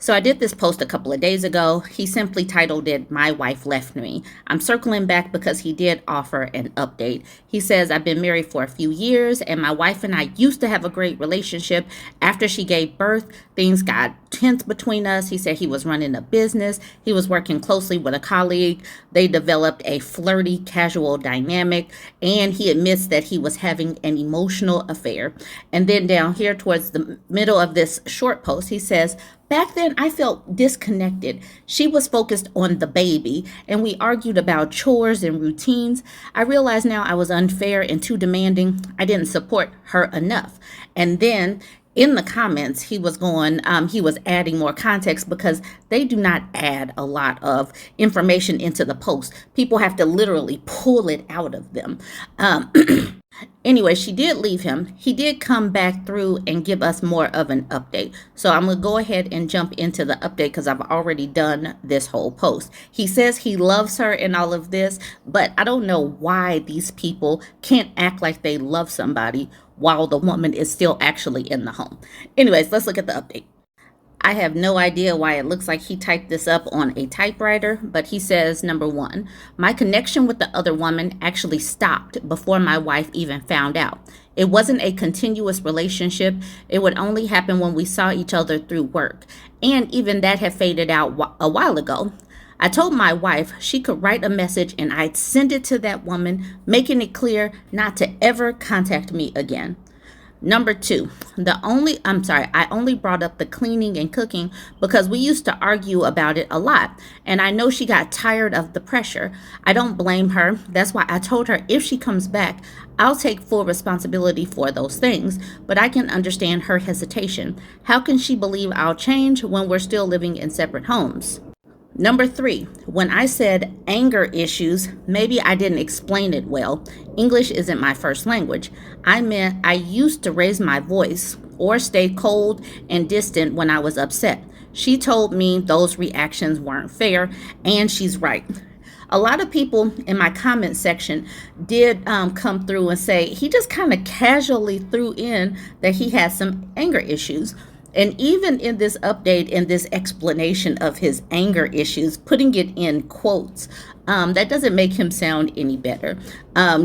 So I did this post a couple of days ago. He simply titled it, "My Wife Left Me." I'm circling back because he did offer an update. He says, "I've been married for a few years and my wife and I used to have a great relationship. After she gave birth, things got tense between us." He said he was running a business. He was working closely with a colleague. They developed a flirty, casual dynamic, and he admits that he was having an emotional affair. And then down here towards the middle of this short post, he says, "Back then, I felt disconnected. She was focused on the baby, and we argued about chores and routines. I realized now I was unfair and too demanding. I didn't support her enough." And then in the comments, he was adding more context because they do not add a lot of information into the post. People have to literally pull it out of them. Anyway, she did leave him. He did come back through and give us more of an update. So I'm going to go ahead and jump into the update because I've already done this whole post. He says he loves her in all of this, but I don't know why these people can't act like they love somebody while the woman is still actually in the home. Anyways, let's look at the update. I have no idea why it looks like he typed this up on a typewriter, but he says, number one, "My connection with the other woman actually stopped before my wife even found out. It wasn't a continuous relationship. It would only happen when we saw each other through work. And even that had faded out a while ago. I told my wife she could write a message and I'd send it to that woman, making it clear not to ever contact me again. Number two, I only brought up the cleaning and cooking because we used to argue about it a lot, and I know she got tired of the pressure. I don't blame her. That's why I told her if she comes back, I'll take full responsibility for those things, but I can understand her hesitation. How can she believe I'll change when we're still living in separate homes?" Number three, when I said anger issues, maybe I didn't explain it well. English isn't my first language. I meant I used to raise my voice or stay cold and distant when I was upset. She told me those reactions weren't fair, and she's right. A lot of people in my comment section did come through and say he just kind of casually threw in that he had some anger issues. And even in this update, in this explanation of his anger issues, putting it in quotes, that doesn't make him sound any better.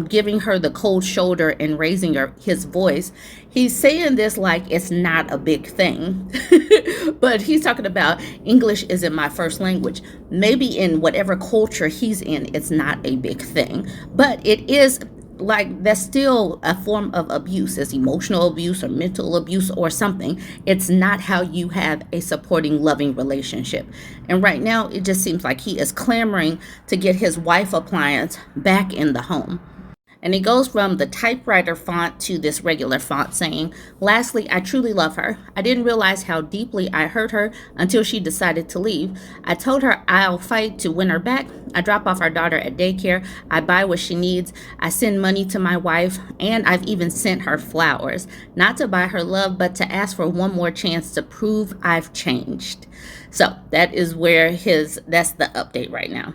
Giving her the cold shoulder and raising his voice, he's saying this like it's not a big thing. But he's talking about English isn't my first language. Maybe in whatever culture he's in, it's not a big thing. But it is like that's still a form of abuse. It's emotional abuse or mental abuse or something. It's not how you have a supporting, loving relationship. And right now, it just seems like he is clamoring to get his wife appliance back in the home. And he goes from the typewriter font to this regular font saying, "Lastly, I truly love her. I didn't realize how deeply I hurt her until she decided to leave. I told her I'll fight to win her back. I drop off our daughter at daycare. I buy what she needs. I send money to my wife, and I've even sent her flowers. Not to buy her love, but to ask for one more chance to prove I've changed." So that is that's the update right now.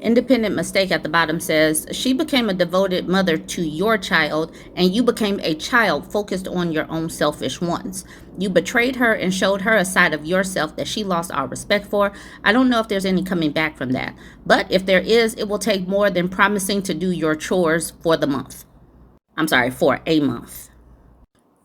Independent Mistake at the bottom says, "She became a devoted mother to your child, and you became a child focused on your own selfish wants. You betrayed her and showed her a side of yourself that she lost all respect for. I don't know if there's any coming back from that. But if there is, it will take more than promising to do your chores for a month."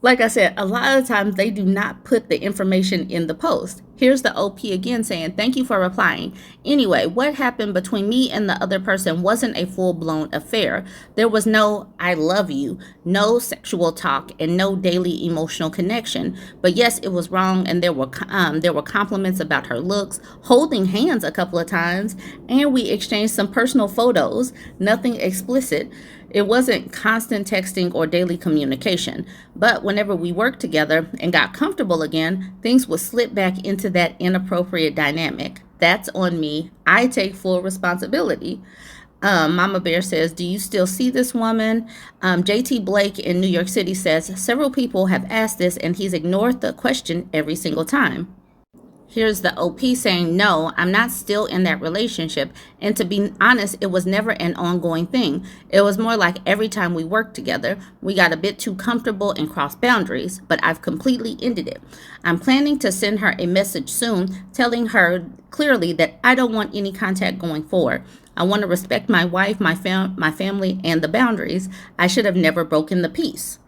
Like I said, a lot of times they do not put the information in the post. Here's the OP again saying, "Thank you for replying. Anyway, what happened between me and the other person wasn't a full-blown affair. There was no 'I love you,' no sexual talk, and no daily emotional connection. But yes, it was wrong, and there were compliments about her looks, holding hands a couple of times, and we exchanged some personal photos, nothing explicit. It wasn't constant texting or daily communication. But whenever we worked together and got comfortable again, things would slip back into that inappropriate dynamic. That's on me. I take full responsibility." Mama Bear says, "Do you still see this woman?" JT Blake in New York City says, "Several people have asked this and he's ignored the question every single time." Here's the OP saying, no, I'm not still in that relationship. And to be honest, it was never an ongoing thing. It was more like every time we worked together, we got a bit too comfortable and crossed boundaries, but I've completely ended it. I'm planning to send her a message soon telling her clearly that I don't want any contact going forward. I want to respect my wife, my family, and the boundaries. I should have never broken the peace.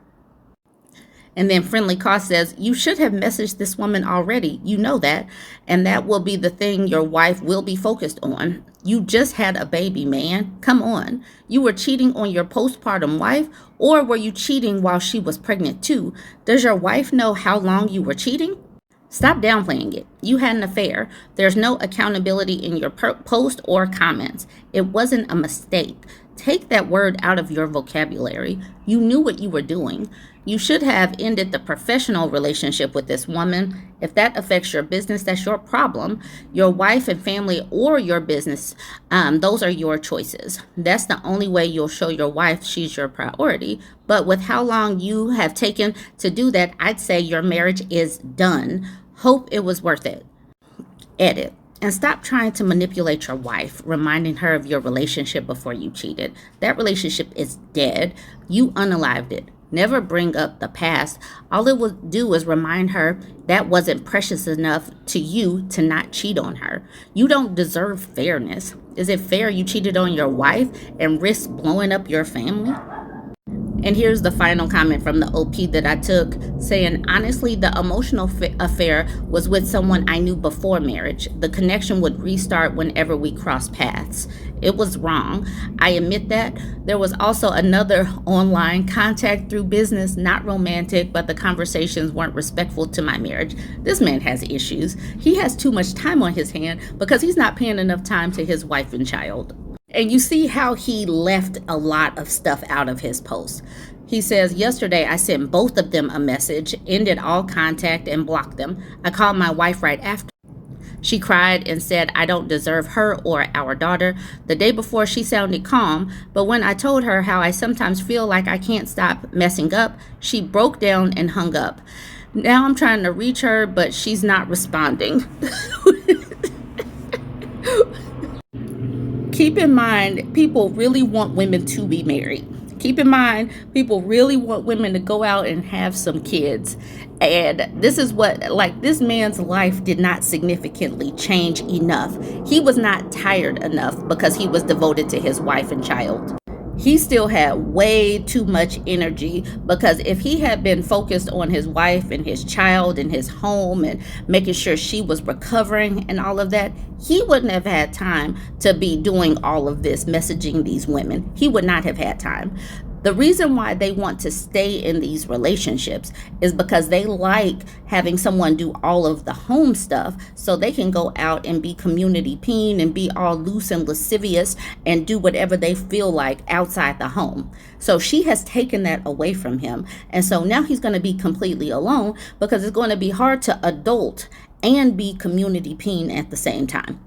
And then Friendly Cost says, you should have messaged this woman already. You know that. And that will be the thing your wife will be focused on. You just had a baby, man. Come on. You were cheating on your postpartum wife, or were you cheating while she was pregnant too? Does your wife know how long you were cheating? Stop downplaying it. You had an affair. There's no accountability in your post or comments. It wasn't a mistake. Take that word out of your vocabulary. You knew what you were doing. You should have ended the professional relationship with this woman. If that affects your business, that's your problem. Your wife and family or your business, those are your choices. That's the only way you'll show your wife she's your priority. But with how long you have taken to do that, I'd say your marriage is done. Hope it was worth it. Edit. And stop trying to manipulate your wife, reminding her of your relationship before you cheated. That relationship is dead. You unalived it. Never bring up the past. All it will do is remind her that wasn't precious enough to you to not cheat on her. You don't deserve fairness. Is it fair you cheated on your wife and risked blowing up your family? And here's the final comment from the OP that I took, saying, honestly, the emotional affair was with someone I knew before marriage. The connection would restart whenever we crossed paths. It was wrong. I admit that. There was also another online contact through business, not romantic, but the conversations weren't respectful to my marriage. This man has issues. He has too much time on his hand because he's not paying enough time to his wife and child. And you see how he left a lot of stuff out of his post. He says, yesterday I sent both of them a message, ended all contact, and blocked them. I called my wife right after. She cried and said, I don't deserve her or our daughter. The day before, she sounded calm, but when I told her how I sometimes feel like I can't stop messing up, she broke down and hung up. Now I'm trying to reach her, but she's not responding. Keep in mind, people really want women to be married. Keep in mind, people really want women to go out and have some kids. And this is what, like, this man's life did not significantly change enough. He was not tired enough because he was devoted to his wife and child. He still had way too much energy, because if he had been focused on his wife and his child and his home and making sure she was recovering and all of that, he wouldn't have had time to be doing all of this, messaging these women. He would not have had time. The reason why they want to stay in these relationships is because they like having someone do all of the home stuff so they can go out and be community peen and be all loose and lascivious and do whatever they feel like outside the home. So she has taken that away from him. And so now he's going to be completely alone because it's going to be hard to adult and be community peen at the same time.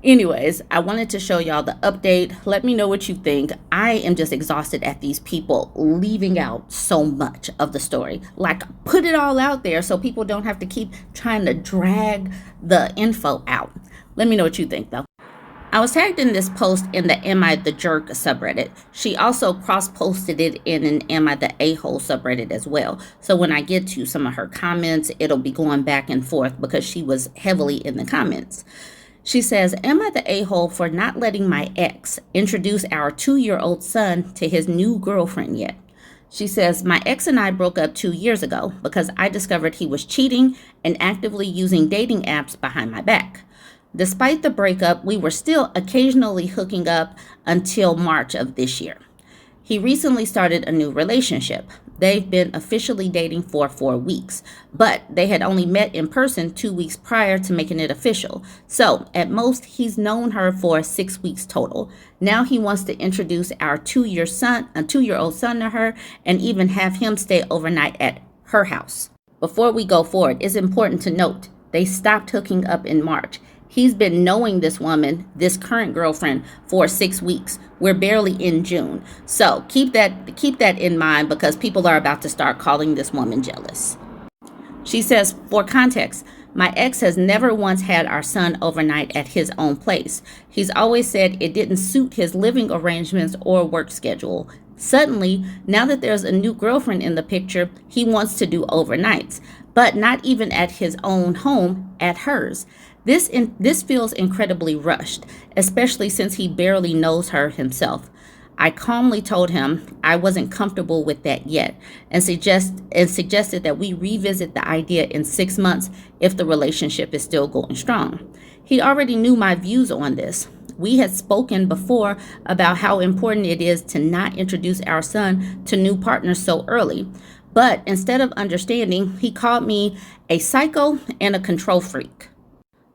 Anyways, I wanted to show y'all the update. Let me know what you think. I am just exhausted at these people leaving out so much of the story. Like, put it all out there so people don't have to keep trying to drag the info out. Let me know what you think, though. I was tagged in this post in the Am I the Jerk subreddit. She also cross-posted it in an Am I the A-hole subreddit as well. So when I get to some of her comments, it'll be going back and forth because she was heavily in the comments. She says, am I the a-hole for not letting my ex introduce our 2-year-old son to his new girlfriend yet? She says, my ex and I broke up 2 years ago because I discovered he was cheating and actively using dating apps behind my back. Despite the breakup, we were still occasionally hooking up until March of this year. He recently started a new relationship. They've been officially dating for 4 weeks, but they had only met in person 2 weeks prior to making it official. So at most, he's known her for 6 weeks total. Now he wants to introduce our 2-year-old son to her and even have him stay overnight at her house. Before we go forward, it's important to note they stopped hooking up in March. He's been knowing this woman, this current girlfriend, for 6 weeks. We're barely in June. So keep that in mind because people are about to start calling this woman jealous. She says, for context, My ex has never once had our son overnight at his own place. He's always said it didn't suit his living arrangements or work schedule. Suddenly, now that there's a new girlfriend in the picture, he wants to do overnights, but not even at his own home, at hers. This feels incredibly rushed, especially since he barely knows her himself. I calmly told him I wasn't comfortable with that yet and suggested that we revisit the idea in 6 months if the relationship is still going strong. He already knew my views on this. We had spoken before about how important it is to not introduce our son to new partners so early. But instead of understanding, he called me a psycho and a control freak.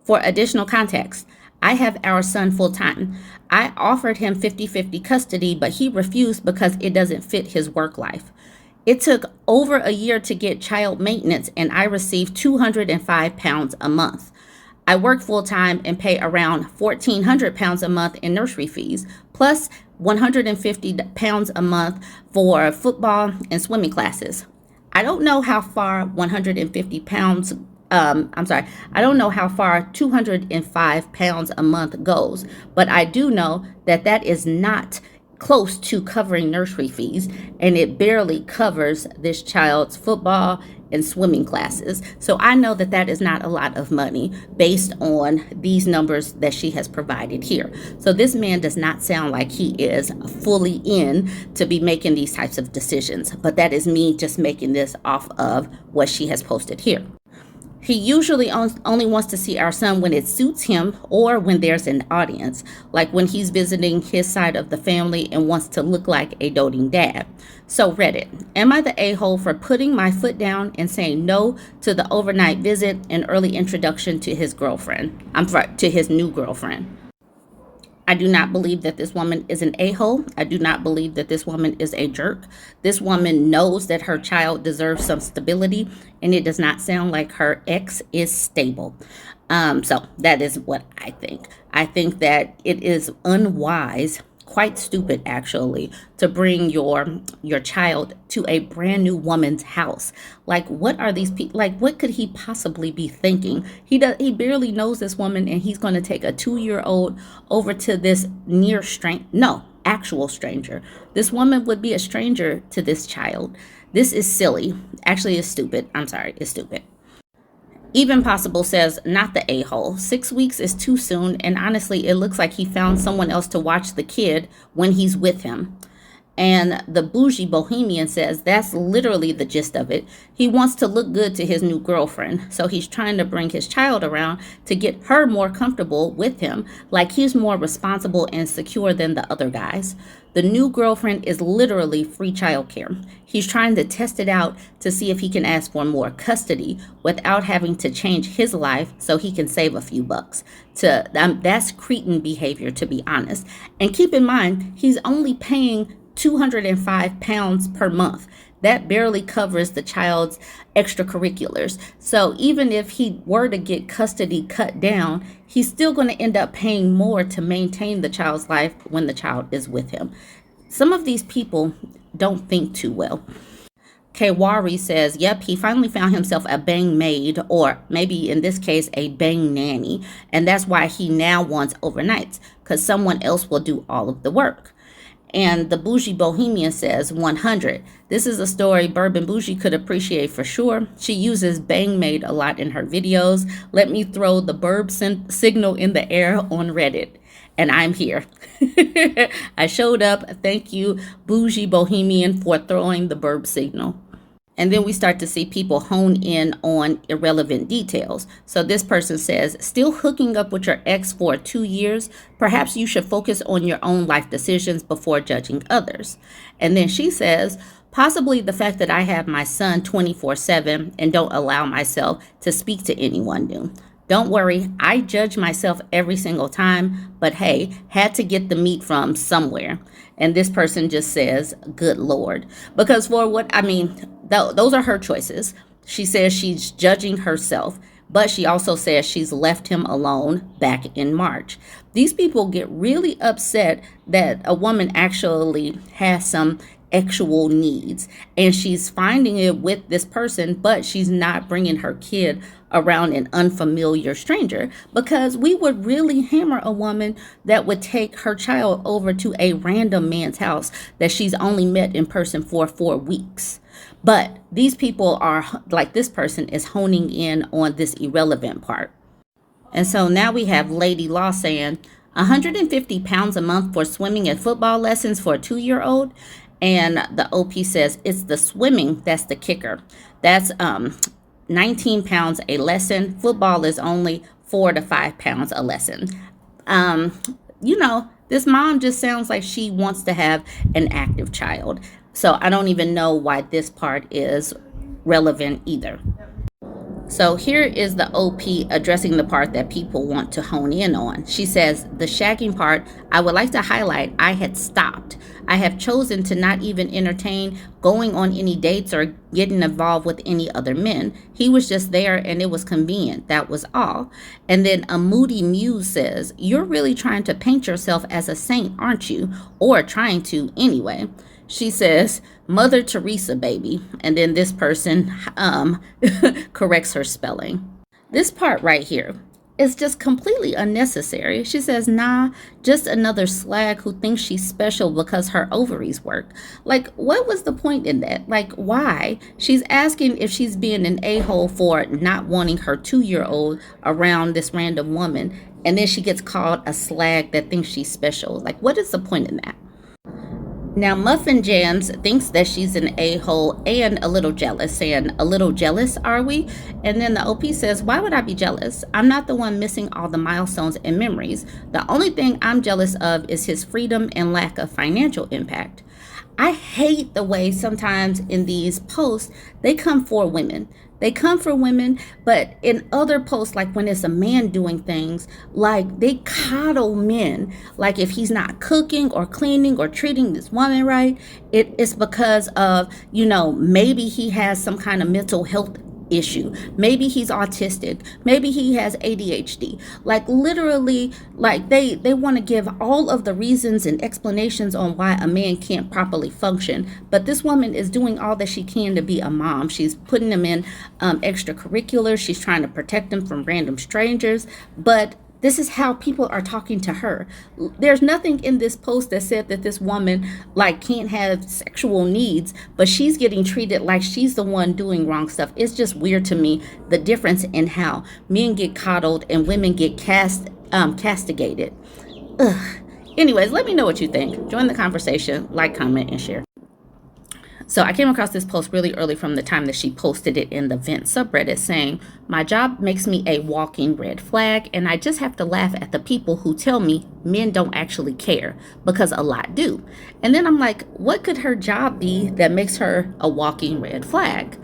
For additional context, I have our son full time. I offered him 50-50 custody, but he refused because it doesn't fit his work life. It took over a year to get child maintenance, and I received £205 a month. I work full time and pay around £1,400 a month in nursery fees, plus £150 a month for football and swimming classes. I don't know how far £150 I don't know how far £205 a month goes, but I do know that that is not close to covering nursery fees, and it barely covers this child's football and swimming classes. So I know that that is not a lot of money based on these numbers that she has provided here. So this man does not sound like he is fully in to be making these types of decisions, but that is me just making this off of what she has posted here. He usually only wants to see our son when it suits him or when there's an audience, like when he's visiting his side of the family and wants to look like a doting dad. So Reddit, am I the a-hole for putting my foot down and saying no to the overnight visit and early introduction to his to his new girlfriend? I do not believe that this woman is an a-hole. I do not believe that this woman is a jerk. This woman knows that her child deserves some stability, and it does not sound like her ex is stable. So that is what I think. I think that it is unwise, quite stupid actually, to bring your child to a brand new woman's house. Like, what are these people, like, what could he possibly be thinking? He barely knows this woman, and he's going to take a 2-year-old over to this actual stranger. This woman would be a stranger to this child. This is silly. Actually, it's stupid. I'm sorry, it's stupid. Even Possible says, not the a-hole. 6 weeks is too soon, and honestly, it looks like he found someone else to watch the kid when he's with him. And the bougie bohemian says, that's literally the gist of it. He wants to look good to his new girlfriend, so he's trying to bring his child around to get her more comfortable with him, like he's more responsible and secure than the other guys. The new girlfriend is literally free childcare. He's trying to test it out to see if he can ask for more custody without having to change his life so he can save a few bucks. That's cretin behavior, to be honest. And keep in mind, he's only paying £205 per month. That barely covers the child's extracurriculars. So even if he were to get custody cut down, he's still going to end up paying more to maintain the child's life when the child is with him. Some of these people don't think too well. Kawari says, yep, he finally found himself a bang maid, or maybe in this case, a bang nanny. And that's why he now wants overnights, because someone else will do all of the work. And the bougie bohemian says 100. This is a story Bourbon Bougie could appreciate for sure. She uses bang maid a lot in her videos. Let me throw the burb signal in the air on Reddit. And I'm here. I showed up. Thank you, bougie bohemian, for throwing the burb signal. And then we start to see people hone in on irrelevant details. So this person says, still hooking up with your ex for 2 years? Perhaps you should focus on your own life decisions before judging others. And then she says, possibly the fact that I have my son 24/7 and don't allow myself to speak to anyone new. Don't worry, I judge myself every single time, but hey, had to get the meat from somewhere. And this person just says, good Lord. Because those are her choices. She says she's judging herself, but she also says she's left him alone back in March. These people get really upset that a woman actually has some actual needs. And she's finding it with this person, but she's not bringing her kid around an unfamiliar stranger, because we would really hammer a woman that would take her child over to a random man's house that she's only met in person for 4 weeks. But these people are like, this person is honing in on this irrelevant part. And so now we have Lady Law saying 150 pounds a month for swimming and football lessons for a 2-year-old. And the OP says it's the swimming that's the kicker. That's 19 pounds a lesson. Football is only 4 to 5 pounds a lesson. This mom just sounds like she wants to have an active child. So I don't even know why this part is relevant either. So here is the OP addressing the part that people want to hone in on. She says, the shagging part, I would like to highlight, I had stopped. I have chosen to not even entertain going on any dates or getting involved with any other men. He was just there and it was convenient. That was all. And then a moody muse says, you're really trying to paint yourself as a saint, aren't you? Or trying to anyway. She says, Mother Teresa, baby. And then this person corrects her spelling. This part right here is just completely unnecessary. She says, nah, just another slag who thinks she's special because her ovaries work. Like, what was the point in that? Like, why? She's asking if she's being an a-hole for not wanting her 2-year-old around this random woman. And then she gets called a slag that thinks she's special. Like, what is the point in that? Now, Muffin Jams thinks that she's an a-hole and a little jealous, saying, a little jealous, are we? And then the OP says, why would I be jealous? I'm not the one missing all the milestones and memories. The only thing I'm jealous of is his freedom and lack of financial impact. I hate the way sometimes in these posts, they come for women. They come for women, but in other posts, like when it's a man doing things, like they coddle men. Like if he's not cooking or cleaning or treating this woman right, it's because of, maybe he has some kind of mental health issue. Maybe he's autistic. Maybe he has ADHD. Like literally, like they want to give all of the reasons and explanations on why a man can't properly function. But this woman is doing all that she can to be a mom. She's putting them in extracurriculars. She's trying to protect them from random strangers. But this is how people are talking to her. There's nothing in this post that said that this woman can't have sexual needs, but she's getting treated like she's the one doing wrong stuff. It's just weird to me, the difference in how men get coddled and women get castigated. Ugh. Anyways, let me know what you think. Join the conversation, like, comment, and share. So I came across this post really early from the time that she posted it in the Vent subreddit saying, my job makes me a walking red flag, and I just have to laugh at the people who tell me men don't actually care, because a lot do. And then I'm like, what could her job be that makes her a walking red flag?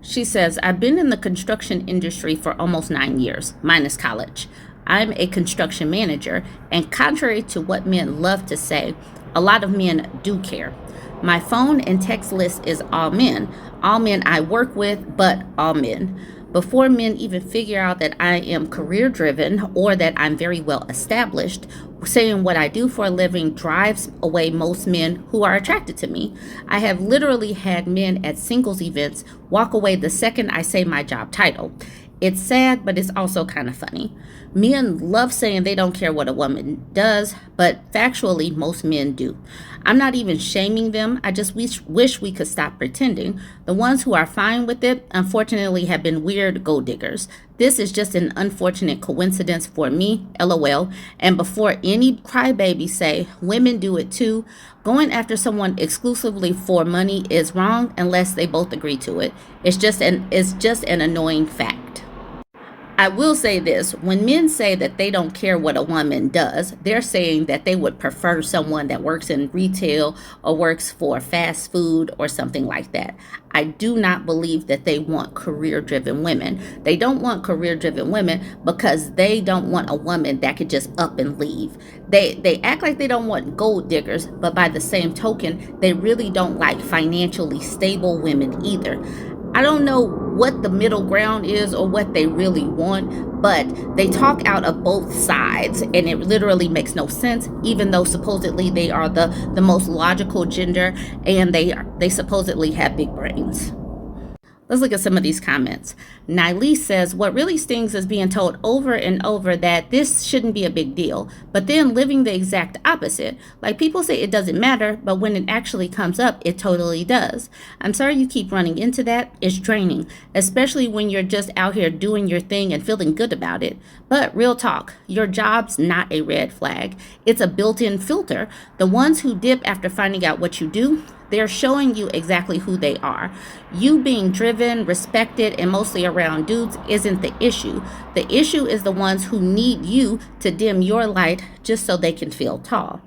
She says, I've been in the construction industry for almost 9 years, minus college. I'm a construction manager, and contrary to what men love to say, a lot of men do care. My phone and text list is all men I work with, but all men. Before men even figure out that I am career driven or that I'm very well established, saying what I do for a living drives away most men who are attracted to me. I have literally had men at singles events walk away the second I say my job title. It's sad, but it's also kind of funny. Men love saying they don't care what a woman does, but factually, most men do. I'm not even shaming them. I just wish we could stop pretending. The ones who are fine with it, unfortunately, have been weird gold diggers. This is just an unfortunate coincidence for me, LOL. And before any crybabies say women do it too, going after someone exclusively for money is wrong unless they both agree to it. It's just an annoying fact. I will say this, when men say that they don't care what a woman does, they're saying that they would prefer someone that works in retail or works for fast food or something like that. I do not believe that they want career-driven women. They don't want career-driven women because they don't want a woman that could just up and leave. They act like they don't want gold diggers, but by the same token, they really don't like financially stable women either. I don't know what the middle ground is or what they really want, but they talk out of both sides and it literally makes no sense, even though supposedly they are the most logical gender and they supposedly have big brains. Let's look at some of these comments. Nilese says, what really stings is being told over and over that this shouldn't be a big deal, but then living the exact opposite. Like people say it doesn't matter, but when it actually comes up, it totally does. I'm sorry you keep running into that. It's draining, especially when you're just out here doing your thing and feeling good about it. But real talk, your job's not a red flag. It's a built-in filter. The ones who dip after finding out what you do, they're showing you exactly who they are. You being driven, respected, and mostly around dudes isn't the issue. The issue is the ones who need you to dim your light just so they can feel tall.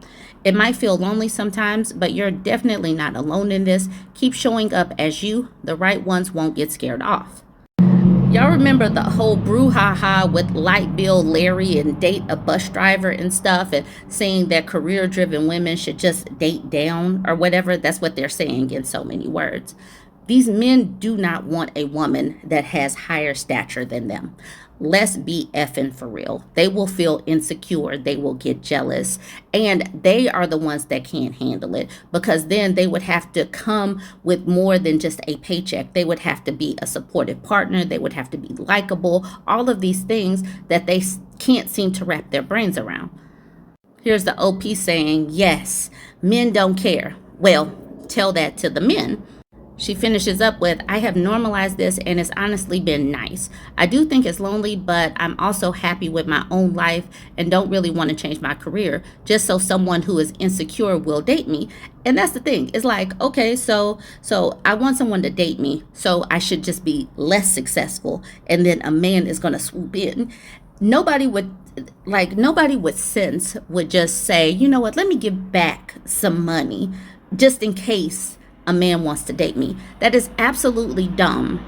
It might feel lonely sometimes, but you're definitely not alone in this. Keep showing up as you. The right ones won't get scared off. Y'all remember the whole brouhaha with Light Bill Larry and date a bus driver and stuff, and saying that career-driven women should just date down or whatever? That's what they're saying in so many words. These men do not want a woman that has higher stature than them. Let's be effing for real. They will feel insecure. They will get jealous. And they are the ones that can't handle it, because then they would have to come with more than just a paycheck. They would have to be a supportive partner. They would have to be likable. All of these things that they can't seem to wrap their brains around. Here's the OP saying, yes, men don't care. Well, tell that to the men. She finishes up with, I have normalized this and it's honestly been nice. I do think it's lonely, but I'm also happy with my own life and don't really want to change my career just so someone who is insecure will date me. And that's the thing. It's like, okay, so I want someone to date me, so I should just be less successful, and then a man is going to swoop in. Nobody with sense would just say, you know what, let me give back some money just in case a man wants to date me. That is absolutely dumb.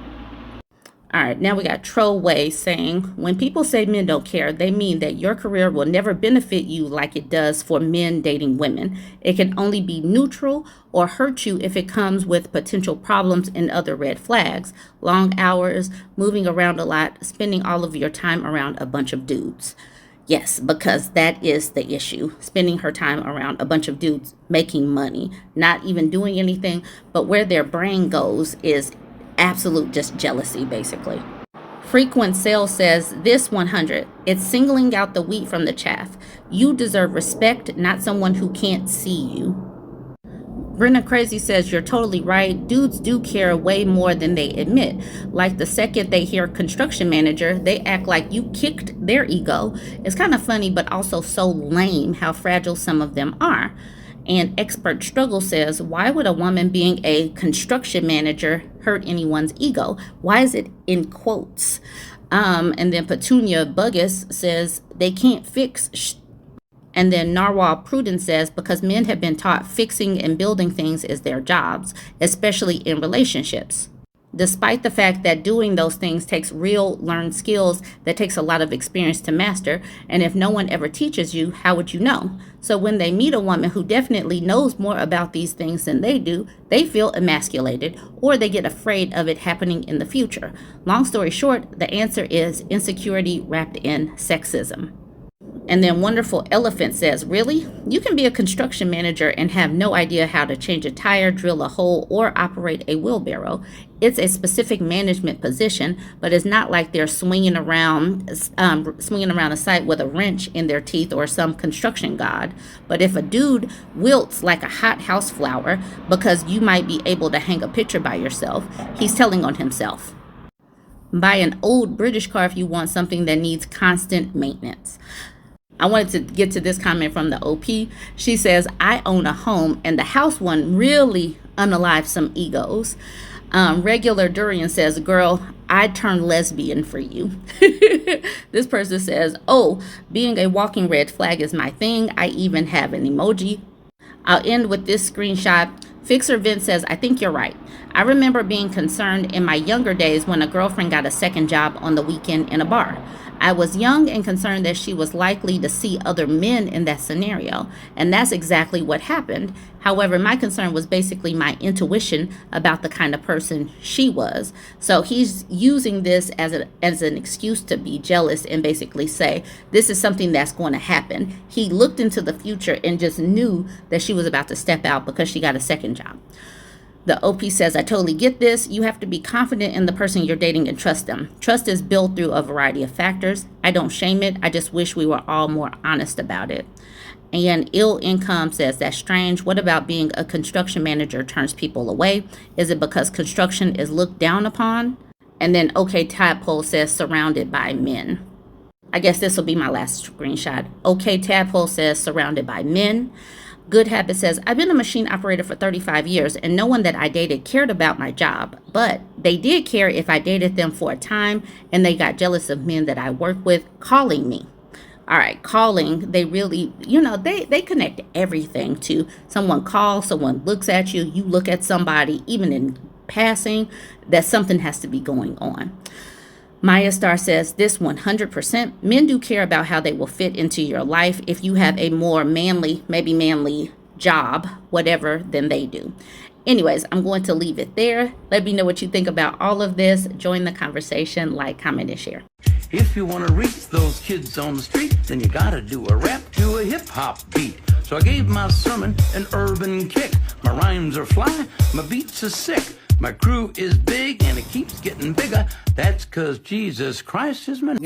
All right, now we got Troway saying, when people say men don't care, they mean that your career will never benefit you like it does for men dating women. It can only be neutral or hurt you if it comes with potential problems and other red flags. Long hours, moving around a lot, spending all of your time around a bunch of dudes. Yes, because that is the issue. Spending her time around a bunch of dudes making money, not even doing anything, but where their brain goes is absolute just jealousy, basically. Frequent Sale says, this 100, it's singling out the wheat from the chaff. You deserve respect, not someone who can't see you. Brenna Crazy says, you're totally right. Dudes do care way more than they admit. Like the second they hear construction manager, they act like you kicked their ego. It's kind of funny, but also so lame how fragile some of them are. And Expert Struggle says, why would a woman being a construction manager hurt anyone's ego? Why is it in quotes? And then Petunia Buggus says, they can't fix And then Narwhal Prudence says, because men have been taught fixing and building things is their jobs, especially in relationships. Despite the fact that doing those things takes real learned skills that takes a lot of experience to master, and if no one ever teaches you, how would you know? So when they meet a woman who definitely knows more about these things than they do, they feel emasculated, or they get afraid of it happening in the future. Long story short, the answer is insecurity wrapped in sexism. And then Wonderful Elephant says, really? You can be a construction manager and have no idea how to change a tire, drill a hole, or operate a wheelbarrow. It's a specific management position, but it's not like they're swinging around a site with a wrench in their teeth or some construction god. But if a dude wilts like a hot house flower because you might be able to hang a picture by yourself, he's telling on himself. Buy an old British car if you want something that needs constant maintenance. I wanted to get to this comment from the OP. She says, I own a home and the house one really unalived some egos. Regular Durian says, girl, I'd turn lesbian for you. This person says, oh, being a walking red flag is my thing. I even have an emoji. I'll end with this screenshot. Fixer Vince says, I think you're right. I remember being concerned in my younger days when a girlfriend got a second job on the weekend in a bar. I was young and concerned that she was likely to see other men in that scenario, and that's exactly what happened. However, my concern was basically my intuition about the kind of person she was. So he's using this as an excuse to be jealous and basically say, this is something that's going to happen. He looked into the future and just knew that she was about to step out because she got a second job. The OP says, I totally get this. You have to be confident in the person you're dating and trust them. Trust is built through a variety of factors. I don't shame it. I just wish we were all more honest about it. And Ill Income says, that's strange. What about being a construction manager turns people away? Is it because construction is looked down upon? And then OK Tadpole says, surrounded by men. I guess this will be my last screenshot. OK Tadpole says, surrounded by men. Good Habit says, I've been a machine operator for 35 years and no one that I dated cared about my job, but they did care if I dated them for a time and they got jealous of men that I work with calling me. All right, calling, they really, they connect everything to someone calls, someone looks at you, you look at somebody, even in passing, that something has to be going on. Maya Star says, this 100%, men do care about how they will fit into your life if you have a more manly, maybe manly job, whatever, than they do. Anyways, I'm going to leave it there. Let me know what you think about all of this. Join the conversation, like, comment, and share. If you want to reach those kids on the street, then you got to do a rap to a hip-hop beat. So I gave my sermon an urban kick. My rhymes are fly, my beats are sick. My crew is big and it keeps getting bigger. That's 'cause Jesus Christ is my